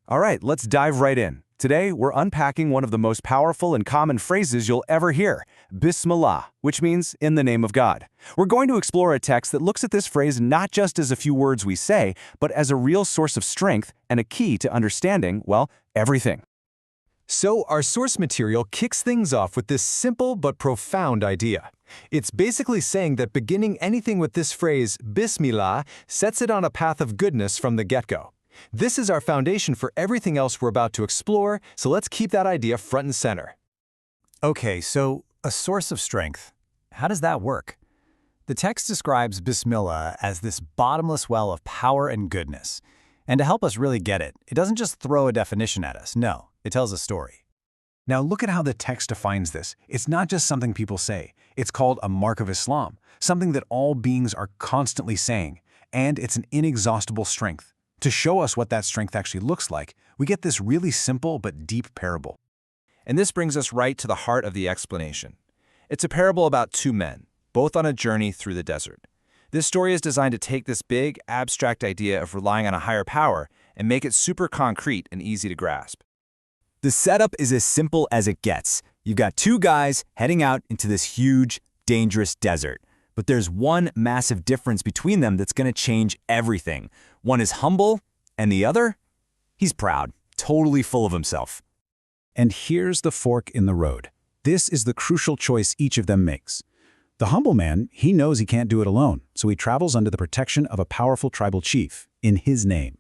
All right, let's dive right in. Today, we're unpacking one of the most powerful and common phrases you'll ever hear, Bismillah, which means in the name of God. We're going to explore a text that looks at this phrase not just as a few words we say, but as a real source of strength and a key to understanding, well, everything. So our source material kicks things off with this simple but profound idea. It's basically saying that beginning anything with this phrase, Bismillah, sets it on a path of goodness from the get-go. This is our foundation for everything else we're about to explore, so let's keep that idea front and center. Okay, so a source of strength. How does that work? The text describes Bismillah as this bottomless well of power and goodness. And to help us really get it, it doesn't just throw a definition at us. No, it tells a story. Now look at how the text defines this. It's not just something people say. It's called a mark of Islam, something that all beings are constantly saying, and it's an inexhaustible strength. To show us what that strength actually looks like, we get this really simple but deep parable. And this brings us right to the heart of the explanation. It's a parable about two men, both on a journey through the desert. This story is designed to take this big, abstract idea of relying on a higher power and make it super concrete and easy to grasp. The setup is as simple as it gets. You've got two guys heading out into this huge, dangerous desert. But there's one massive difference between them that's going to change everything. One is humble, and the other? He's proud, totally full of himself. And here's the fork in the road. This is the crucial choice each of them makes. The humble man, he knows he can't do it alone, so he travels under the protection of a powerful tribal chief, in his name.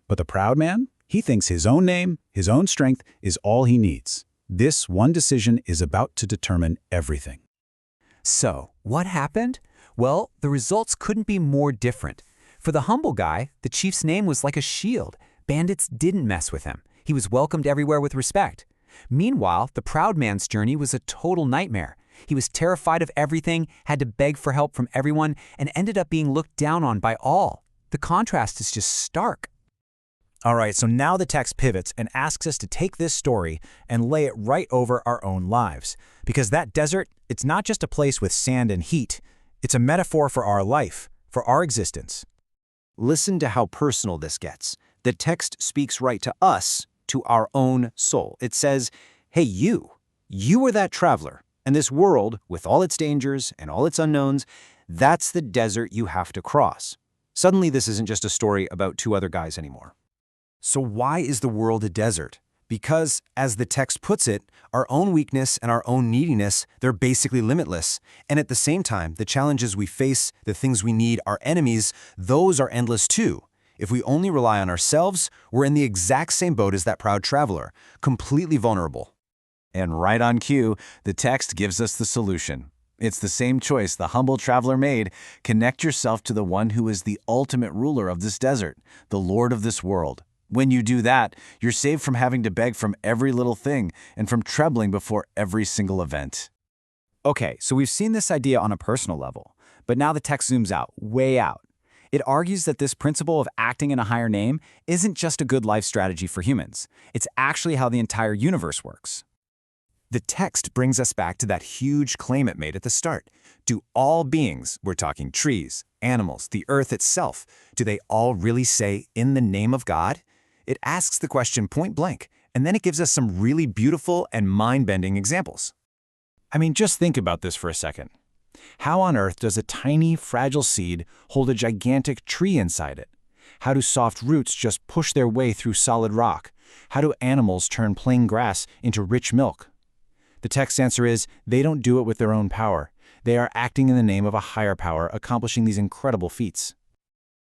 But the proud man, he thinks his own name, his own strength, is all he needs. This one decision is about to determine everything. So, what happened? Well, the results couldn't be more different. For the humble guy, the chief's name was like a shield. Bandits didn't mess with him. He was welcomed everywhere with respect. Meanwhile, the proud man's journey was a total nightmare. He was terrified of everything, had to beg for help from everyone, and ended up being looked down on by all. The contrast is just stark. All right, so now the text pivots and asks us to take this story and lay it right over our own lives. Because that desert, it's not just a place with sand and heat. It's a metaphor for our life, for our existence. Listen to how personal this gets. The text speaks right to us, to our own soul. It says, hey, you are that traveler, and this world, with all its dangers and all its unknowns, that's the desert you have to cross. Suddenly, this isn't just a story about two other guys anymore. So why is the world a desert? Because, as the text puts it, our own weakness and our own neediness, they're basically limitless. And at the same time, the challenges we face, the things we need, our enemies, those are endless too. If we only rely on ourselves, we're in the exact same boat as that proud traveler, completely vulnerable. And right on cue, the text gives us the solution. It's the same choice the humble traveler made. Connect yourself to the one who is the ultimate ruler of this desert, the Lord of this world. When you do that, you're saved from having to beg from every little thing and from trembling before every single event. Okay, so we've seen this idea on a personal level, but now the text zooms out, way out. It argues that this principle of acting in a higher name isn't just a good life strategy for humans. It's actually how the entire universe works. The text brings us back to that huge claim it made at the start. Do all beings, we're talking trees, animals, the earth itself, do they all really say, in the name of God? It asks the question point blank, and then it gives us some really beautiful and mind-bending examples. I mean, just think about this for a second. How on earth does a tiny, fragile seed hold a gigantic tree inside it? How do soft roots just push their way through solid rock? How do animals turn plain grass into rich milk? The text's answer is, they don't do it with their own power. They are acting in the name of a higher power, accomplishing these incredible feats.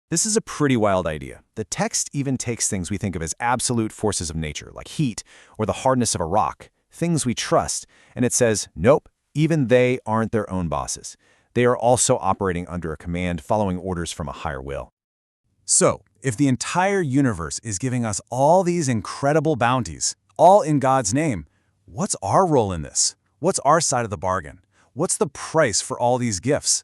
This is a pretty wild idea. The text even takes things we think of as absolute forces of nature, like heat or the hardness of a rock, things we trust, and it says, nope, even they aren't their own bosses. They are also operating under a command, following orders from a higher will. So, if the entire universe is giving us all these incredible bounties, all in God's name, what's our role in this? What's our side of the bargain? What's the price for all these gifts?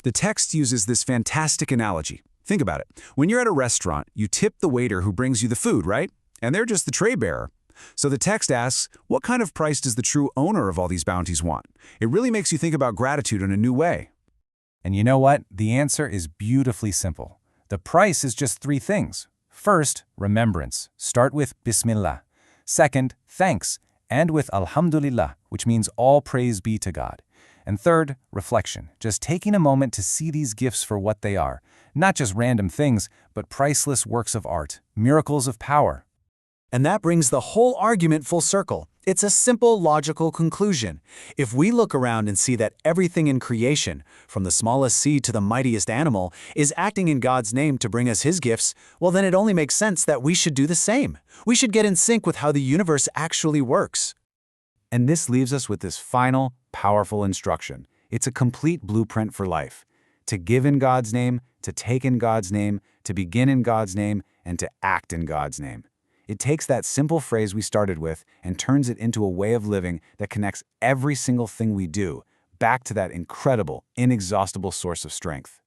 The text uses this fantastic analogy. Think about it. When you're at a restaurant, you tip the waiter who brings you the food, right? And they're just the tray bearer. So the text asks, what kind of price does the true owner of all these bounties want? It really makes you think about gratitude in a new way. And you know what? The answer is beautifully simple. The price is just three things: First, remembrance. Start with Bismillah. Second, thanks, and with Alhamdulillah, which means all praise be to God. And third, reflection. Just taking a moment to see these gifts for what they are. Not just random things, but priceless works of art, miracles of power. And that brings the whole argument full circle. It's a simple, logical conclusion. If we look around and see that everything in creation, from the smallest seed to the mightiest animal, is acting in God's name to bring us His gifts, well, then it only makes sense that we should do the same. We should get in sync with how the universe actually works. And this leaves us with this final, powerful instruction. It's a complete blueprint for life. To give in God's name, to take in God's name, to begin in God's name, and to act in God's name. It takes that simple phrase we started with and turns it into a way of living that connects every single thing we do back to that incredible, inexhaustible source of strength.